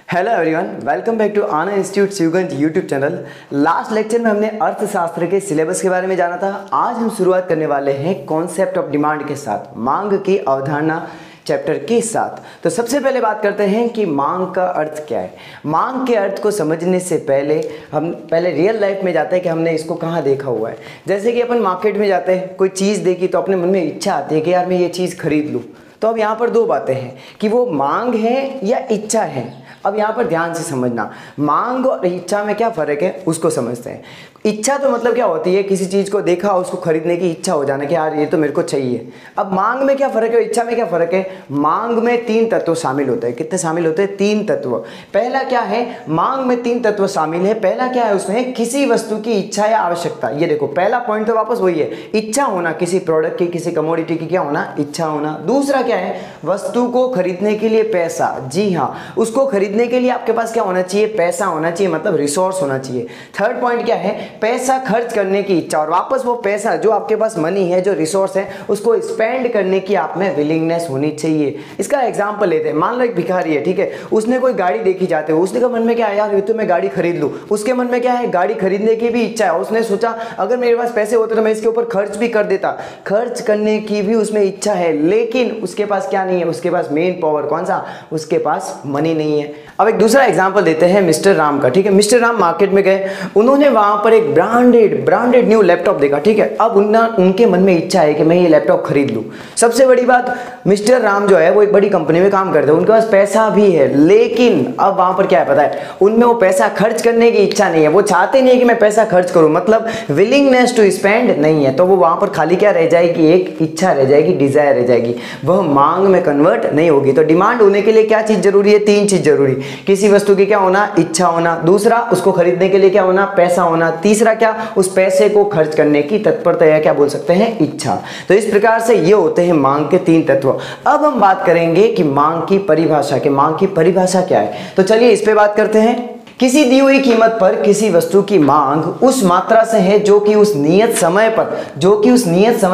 Hello everyone, welcome back to Anand institute Shivganj YouTube channel. Last lecture में हमने अर्थशास्त्र के सिलेबस के बारे में जाना था। आज हम शुरुआत करने वाले हैं कॉन्सेप्ट ऑफ डिमांड के साथ, मांग की अवधारणा चैप्टर के साथ। तो सबसे पहले बात करते हैं कि मांग का अर्थ क्या है। मांग के अर्थ को समझने से पहले हम पहले रियल लाइफ में जाते हैं कि हमने इसको कहाँ देखा हुआ है। जैसे कि अपन मार्केट में जाते हैं, कोई चीज़ देखी तो अपने मन में इच्छा आती है कि यार मैं ये चीज़ खरीद लूँ। तो अब यहाँ पर दो बातें हैं कि वो मांग है या इच्छा है। अब यहाँ पर ध्यान से समझना, मांग और इच्छा में क्या फ़र्क है उसको समझते हैं। इच्छा तो मतलब क्या होती है, किसी चीज़ को देखा उसको खरीदने की इच्छा हो जाना कि यार ये तो मेरे को चाहिए। अब मांग में क्या फ़र्क है, इच्छा में क्या फ़र्क है। मांग में तीन तत्व शामिल होते हैं। कितने शामिल होते हैं? तीन तत्व। पहला क्या है, मांग में तीन तत्व शामिल है। पहला क्या है, उसमें किसी वस्तु की इच्छा या आवश्यकता। ये देखो पहला पॉइंट तो वापस वही है, इच्छा होना, किसी प्रोडक्ट की, किसी कमोडिटी की क्या होना, इच्छा होना। दूसरा क्या है, वस्तु को खरीदने के लिए पैसा। जी हाँ, उसको खरीदने के लिए आपके पास क्या होना चाहिए, पैसा होना चाहिए, मतलब रिसोर्स होना चाहिए। थर्ड पॉइंट क्या है, पैसा खर्च करने की इच्छा, और वापस वो पैसा जो आपके पास मनी है, जो रिसोर्स है, उसको स्पेंड करने की आप में विलिंगनेस होनी चाहिए। इसका एग्जांपल लेते हैं, मान लो एक भिखारी है, ठीक है, उसने कोई गाड़ी देखी जाते हो, उसके मन में क्या है, यार ये तो मैं गाड़ी खरीद लूँ। उसके मन में क्या है, गाड़ी खरीदने की भी इच्छा है। उसने सोचा अगर मेरे पास पैसे होते तो मैं इसके ऊपर खर्च भी कर देता। खर्च करने की भी उसमें इच्छा है, लेकिन उसके पास क्या नहीं है, उसके पास मेन पावर कौन सा, उसके पास मनी नहीं है। अब एक दूसरा एग्जांपल देते हैं मिस्टर राम का, ठीक है। मिस्टर राम मार्केट में गए, उन्होंने वहां पर एक ब्रांडेड न्यू लैपटॉप देखा, ठीक है। अब उनके मन में इच्छा है कि मैं ये लैपटॉप खरीद लूं। सबसे बड़ी बात, मिस्टर राम जो है वो एक बड़ी कंपनी में काम करते हैं, उनके पास पैसा भी है, लेकिन अब वहां पर क्या है पता है, उनमें वो पैसा खर्च करने की इच्छा नहीं है। वो चाहते नहीं है कि मैं पैसा खर्च करूं, मतलब विलिंगनेस टू स्पेंड नहीं है। तो वो वहां पर खाली क्या रह जाएगी, एक इच्छा रह जाएगी, डिजायर रह जाएगी, वह मांग में कन्वर्ट नहीं होगी। तो डिमांड होने के लिए क्या चीज जरूरी है, तीन चीज जरूरी। किसी वस्तु की क्या होना, इच्छा होना। दूसरा, उसको खरीदने के लिए क्या होना, पैसा होना। तीसरा क्या, उस पैसे को खर्च करने की तत्परता या क्या बोल सकते हैं, इच्छा। तो इस प्रकार से ये होते हैं मांग के तीन तत्व। अब हम बात करेंगे कि मांग की परिभाषा, कि मांग की परिभाषा क्या है। तो चलिए इस पे बात करते हैं। किसी दी हुई कीमत पर किसी वस्तु की मांग उस मात्रा से है जो कि उस नियत समय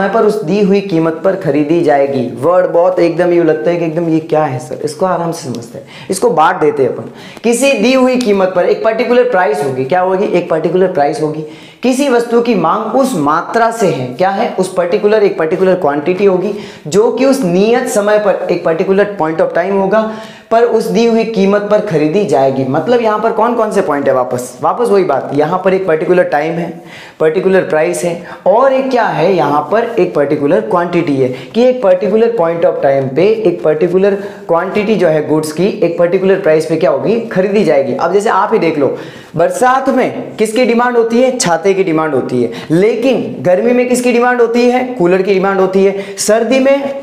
पर उस दी हुई कीमत पर खरीदी जाएगी। वर्ड बहुत एकदम यूं लगता है कि एकदम ये क्या है सर, इसको आराम से समझते हैं, इसको बांट देते हैं अपन। किसी दी हुई कीमत पर एक पर्टिकुलर प्राइस होगी, क्या होगी, एक पर्टिकुलर प्राइस होगी। किसी वस्तु की मांग उस मात्रा से है, क्या है, उस एक पर्टिकुलर क्वांटिटी होगी जो कि उस नियत समय पर एक पर्टिकुलर पॉइंट ऑफ टाइम होगा पर उस दी हुई कीमत पर खरीदी जाएगी। मतलब यहाँ पर कौन कौन से पॉइंट है, वापस वही बात, यहाँ पर एक पर्टिकुलर टाइम है, पर्टिकुलर प्राइस है, और एक क्या है, यहाँ पर एक पर्टिकुलर क्वांटिटी है कि एक पर्टिकुलर पॉइंट ऑफ टाइम पे एक पर्टिकुलर क्वांटिटी जो है गुड्स की एक पर्टिकुलर प्राइस पे क्या होगी, खरीदी जाएगी। अब जैसे आप ही देख लो, बरसात में किसकी डिमांड होती है, छाते की डिमांड होती है, लेकिन गर्मी में किसकी डिमांड होती है, कूलर की डिमांड होती है। सर्दी में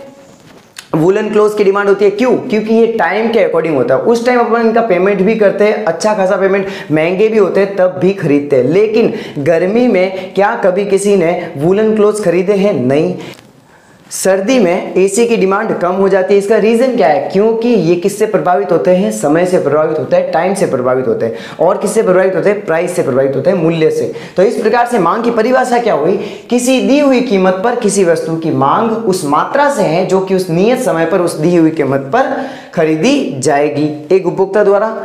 वुलन क्लोथ की डिमांड होती है। क्यों? क्योंकि ये टाइम के अकॉर्डिंग होता है। उस टाइम अपन इनका पेमेंट भी करते हैं, अच्छा खासा पेमेंट, महंगे भी होते हैं तब भी खरीदते हैं। लेकिन गर्मी में क्या कभी किसी ने वुलन क्लोथ खरीदे हैं? नहीं। सर्दी में एसी की डिमांड कम हो जाती है। इसका रीजन क्या है? क्योंकि ये किससे प्रभावित होते हैं, समय से प्रभावित होते हैं, टाइम से प्रभावित होते हैं, और किससे प्रभावित होते हैं, प्राइस से प्रभावित होते हैं, मूल्य से। तो इस प्रकार से मांग की परिभाषा क्या हुई, किसी दी हुई कीमत पर किसी वस्तु की मांग उस मात्रा से है जो कि उस नियत समय पर उस दी हुई कीमत पर खरीदी जाएगी एक उपभोक्ता द्वारा।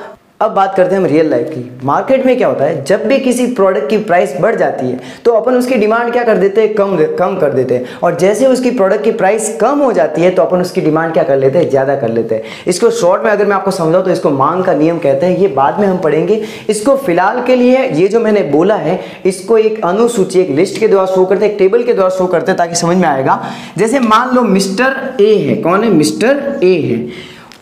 अब बात करते हैं हम रियल लाइफ की। मार्केट में क्या होता है, जब भी किसी प्रोडक्ट की प्राइस बढ़ जाती है तो अपन उसकी डिमांड क्या कर देते हैं, कम कर देते हैं, और जैसे उसकी प्रोडक्ट की प्राइस कम हो जाती है तो अपन उसकी डिमांड क्या कर लेते हैं, ज़्यादा कर लेते हैं। इसको शॉर्ट में अगर मैं आपको समझाऊं तो इसको मांग का नियम कहते हैं। ये बाद में हम पढ़ेंगे। इसको फिलहाल के लिए ये जो मैंने बोला है इसको एक अनुसूची, एक लिस्ट के द्वारा शो करते हैं, एक टेबल के द्वारा शो करते हैं ताकि समझ में आएगा। जैसे मान लो मिस्टर ए है, कौन है, मिस्टर ए है,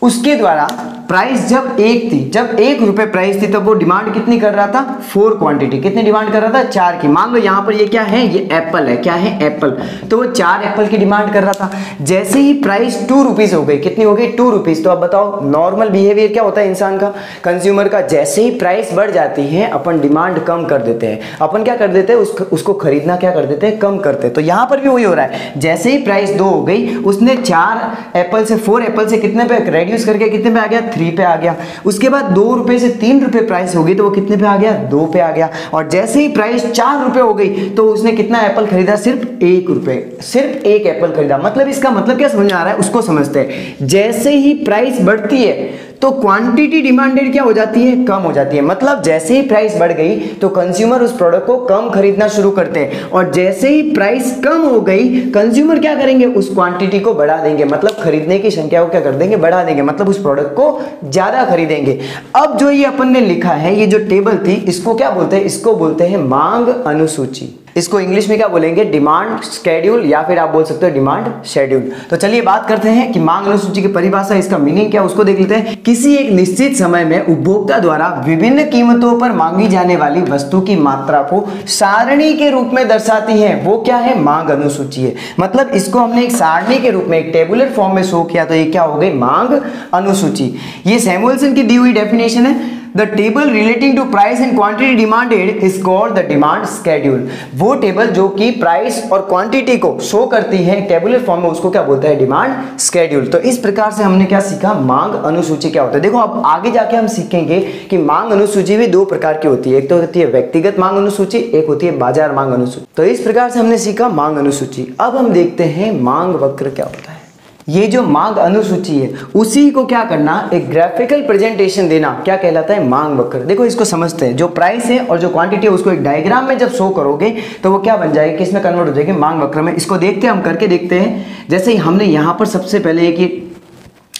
उसके द्वारा प्राइस जब 1 थी, जब 1 रुपए प्राइस थी, तब वो डिमांड कितनी कर रहा था, 4 क्वांटिटी। कितनी डिमांड कर रहा था, 4 की। मान लो यहाँ पर ये क्या है, ये एप्पल है, क्या है, एप्पल। तो वो 4 एप्पल की डिमांड कर रहा था। जैसे ही प्राइस 2 रुपीज हो गई, कितनी हो गई, 2 रुपीज। तो अब बताओ नॉर्मल बिहेवियर क्या होता है इंसान का, कंज्यूमर का, जैसे ही प्राइस बढ़ जाती है अपन डिमांड कम कर देते हैं। अपन क्या कर देते हैं, उसको खरीदना क्या कर देते हैं, कम करते हैं। तो यहाँ पर भी वही हो रहा है, जैसे ही प्राइस 2 हो गई, उसने 4 एप्पल से 4 एप्पल से कितने पे रेड्यूस करके कितने पे आ गया, 3 पे आ गया। उसके बाद 2 रुपए से 3 रुपए प्राइस हो गई तो वो कितने पे आ गया, 2 पे आ गया। और जैसे ही प्राइस 4 रुपए हो गई तो उसने कितना एप्पल खरीदा, सिर्फ 1 रुपए, सिर्फ 1 एप्पल खरीदा। मतलब इसका मतलब क्या समझ में आ रहा है उसको समझते हैं। जैसे ही प्राइस बढ़ती है तो क्वांटिटी डिमांडेड क्या हो जाती है, कम हो जाती है। मतलब जैसे ही प्राइस बढ़ गई तो कंज्यूमर उस प्रोडक्ट को कम खरीदना शुरू करते हैं, और जैसे ही प्राइस कम हो गई कंज्यूमर क्या करेंगे, उस क्वांटिटी को बढ़ा देंगे, मतलब खरीदने की संख्या को क्या कर देंगे, बढ़ा देंगे, मतलब उस प्रोडक्ट को ज्यादा खरीदेंगे। अब जो ये अपन ने लिखा है, ये जो टेबल थी, इसको क्या बोलते हैं, इसको बोलते हैं मांग अनुसूची। इसको इंग्लिश में क्या बोलेंगे, डिमांड शेड्यूल, या फिर आप बोल सकते हो डिमांड शेड्यूल। तो चलिए बात करते हैं कि मांग अनुसूची की परिभाषा, इसका मीनिंग क्या, उसको देख लेते हैं। किसी एक निश्चित समय में उपभोक्ता द्वारा विभिन्न कीमतों पर मांगी जाने वाली वस्तु की मात्रा को सारणी के रूप में दर्शाती है, वो क्या है, मांग अनुसूची है। मतलब इसको हमने एक सारणी के रूप में, एक टेबुलर फॉर्म में शो किया, तो ये क्या हो गई, मांग अनुसूची। ये सैमुअलसन की दी हुई डेफिनेशन है। The table relating to price and quantity demanded is called the demand schedule। वो टेबल जो कि प्राइस और क्वांटिटी को शो करती है टेबुलर फॉर्म में, उसको क्या बोलता है, डिमांड स्केड्यूल। तो इस प्रकार से हमने क्या सीखा, मांग अनुसूची क्या होता है। देखो अब आगे जाके हम सीखेंगे कि मांग अनुसूची भी दो प्रकार की होती है, एक तो होती है व्यक्तिगत मांग अनुसूची, एक होती है बाजार मांग अनुसूची। तो इस प्रकार से हमने सीखा मांग अनुसूची। अब हम देखते हैं मांग वक्र क्या होता है। ये जो मांग अनुसूची है उसी को क्या करना, एक ग्राफिकल प्रेजेंटेशन देना, क्या कहलाता है, मांग वक्र। देखो इसको समझते हैं, जो प्राइस है और जो क्वांटिटी है उसको एक डायग्राम में जब शो करोगे तो वो क्या बन जाएगी, किसमें कन्वर्ट हो जाएगी, मांग वक्र में। इसको देखते हैं, हम करके देखते हैं। जैसे ही हमने यहाँ पर सबसे पहले एक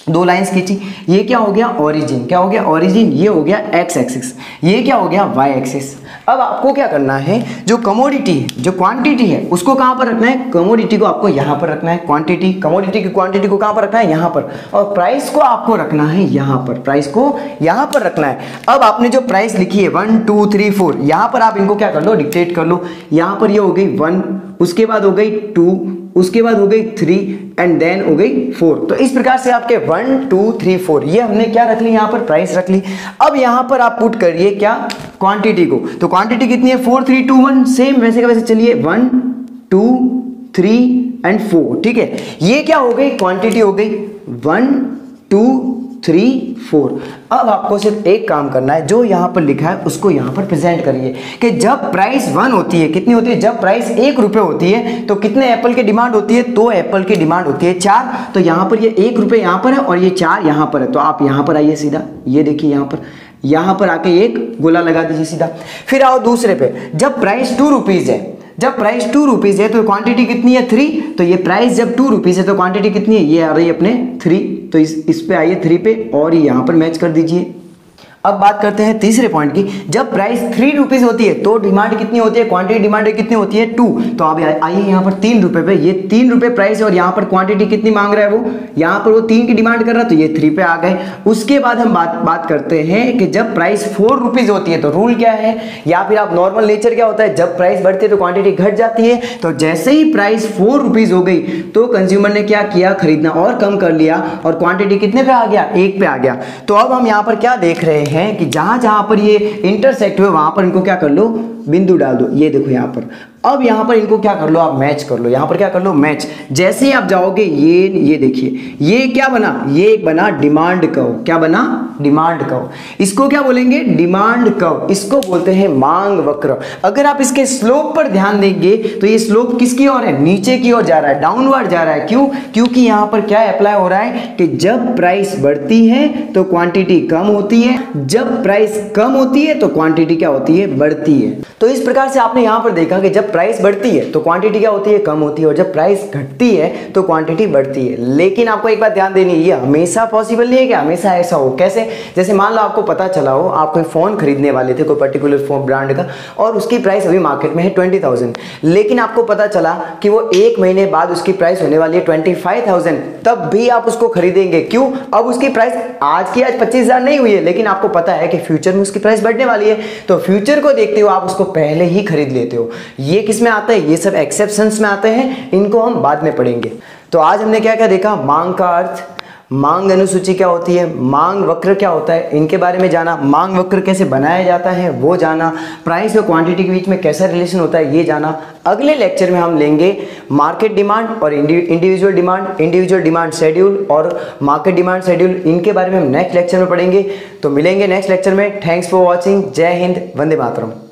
दो लाइंस खींची, ये क्या हो गया, ओरिजिन, क्या हो गया, ओरिजिन, ये हो गया एक्स एक्सिस, ये क्या हो गया, वाई एक्सिस। अब आपको क्या करना है, जो कमोडिटी है, जो क्वांटिटी है, उसको कहाँ पर रखना है, कमोडिटी को आपको यहाँ पर रखना है, क्वांटिटी, कमोडिटी की क्वांटिटी को कहाँ पर रखना है, यहाँ पर, और प्राइस को आपको रखना है यहाँ पर, प्राइस को यहाँ पर रखना है। अब आपने जो प्राइस लिखी है 1 2 3 4, यहाँ पर आप इनको क्या कर लो, डिक्टेट कर लो। यहाँ पर ये हो गई 1, उसके बाद हो गई 2, उसके बाद हो गई 3 एंड देन हो गई 4। तो इस प्रकार से आपके 1 2 3 4 ये हमने क्या रख ली, यहाँ पर प्राइस रख ली। अब यहाँ पर आप पुट करिए क्या, क्वांटिटी को। तो क्वांटिटी कितनी है, 4 3 2 1, सेम वैसे का वैसे चलिए 1 2 3 एंड 4, ठीक है। ये क्या हो गई, क्वांटिटी हो गई 1 2 3 4। अब आपको सिर्फ एक काम करना है, जो यहाँ पर लिखा है उसको यहाँ पर प्रेजेंट करिए कि जब प्राइस 1 होती है, कितनी होती है, जब प्राइस 1 रुपये होती है तो कितने एप्पल की डिमांड होती है, तो एप्पल की डिमांड होती है 4। तो यहाँ पर ये 1 रुपये यहाँ पर है और ये 4 यहाँ पर है। तो आप यहाँ पर आइए सीधा, ये देखिए यहाँ पर आके एक गोला लगा दीजिए सीधा। फिर आओ दूसरे पे, जब प्राइस 2 रुपीज़ है, जब प्राइस 2 रुपीज़ है तो क्वांटिटी कितनी है, 3। तो ये प्राइस जब 2 रुपीज़ है तो क्वांटिटी कितनी है, ये आ रही है अपने 3। तो इस पे आइए 3 पे और यहाँ पर मैच कर दीजिए। अब बात करते हैं तीसरे पॉइंट की, जब प्राइस 3 रुपीज़ होती है तो डिमांड कितनी होती है, क्वांटिटी डिमांड कितनी होती है, 2। तो अब आइए यहाँ पर 3 रुपये पे, ये 3 रुपये प्राइस है और यहाँ पर क्वांटिटी कितनी मांग रहा है वो, यहाँ पर वो 3 की डिमांड कर रहा है तो ये 3 पे आ गए। उसके बाद हम बात करते हैं कि जब प्राइस 4 रुपीज़ होती है तो रूल क्या है, या फिर आप नॉर्मल नेचर क्या होता है, जब प्राइस बढ़ती है तो क्वांटिटी घट जाती है। तो जैसे ही प्राइस 4 रुपीज़ हो गई तो कंज्यूमर ने क्या किया, खरीदना और कम कर लिया और क्वांटिटी कितने पे आ गया, 1 पे आ गया। तो अब हम यहाँ पर क्या देख रहे हैं कि जहां पर ये इंटरसेक्ट हुए वहां पर इनको क्या कर लो, बिंदु डाल दो। ये देखो यहाँ पर, अब यहाँ पर इनको क्या कर लो, आप मैच कर लो। यहाँ पर क्या कर लो, मैच। जैसे ही आप जाओगे ये देखिए, ये क्या बना, ये एक बना डिमांड कर्व। क्या बना, डिमांड कर्व। इसको क्या बोलेंगे, डिमांड कर्व। इसको बोलते हैं मांग वक्र। अगर आप इसके स्लोप पर ध्यान देंगे तो ये स्लोप किसकी ओर है, नीचे की ओर जा रहा है, डाउनवर्ड जा रहा है। क्यों, क्योंकि यहाँ पर क्या अप्लाई हो रहा है कि जब प्राइस बढ़ती है तो क्वांटिटी कम होती है, जब प्राइस कम होती है तो क्वांटिटी क्या होती है, बढ़ती है। तो इस प्रकार से आपने यहाँ पर देखा कि जब प्राइस बढ़ती है तो क्वांटिटी क्या होती है, कम होती है, और जब प्राइस घटती है तो क्वांटिटी बढ़ती है। लेकिन आपको एक बात ध्यान देनी है, ये हमेशा पॉसिबल नहीं है कि हमेशा ऐसा हो। कैसे, जैसे मान लो आपको पता चला हो, आप कोई फोन खरीदने वाले थे कोई पर्टिकुलर फोन ब्रांड का, और उसकी प्राइस अभी मार्केट में है 20,000, लेकिन आपको पता चला कि वो 1 महीने बाद उसकी प्राइस होने वाली है 25,000, तब भी आप उसको खरीदेंगे। क्यों, अब उसकी प्राइस आज 25,000 नहीं हुई है, लेकिन आपको पता है कि फ्यूचर में उसकी प्राइस बढ़ने वाली है, तो फ्यूचर को देखते हो आप उसको पहले ही खरीद लेते हो। ये किस में आता है, ये सब एक्सेप्शंस में आते हैं, इनको हम बाद में पढ़ेंगे। तो आज हमने क्या क्या देखा, मांग का अर्थ, मांग अनुसूची क्या होती है, मांग वक्र क्या होता है, इनके बारे में जाना, मांग वक्र कैसे बनाया जाता है वो जाना, प्राइस और क्वांटिटी के बीच में कैसा रिलेशन होता है ये जाना। अगले लेक्चर में हम लेंगे मार्केट डिमांड और इंडिविजुअल डिमांड शेड्यूल और मार्केट डिमांड शेड्यूल, इनके बारे में हम नेक्स्ट लेक्चर में पढ़ेंगे। तो मिलेंगे नेक्स्ट लेक्चर में। Thanks for watching. जय हिंद, वंदे मातरम।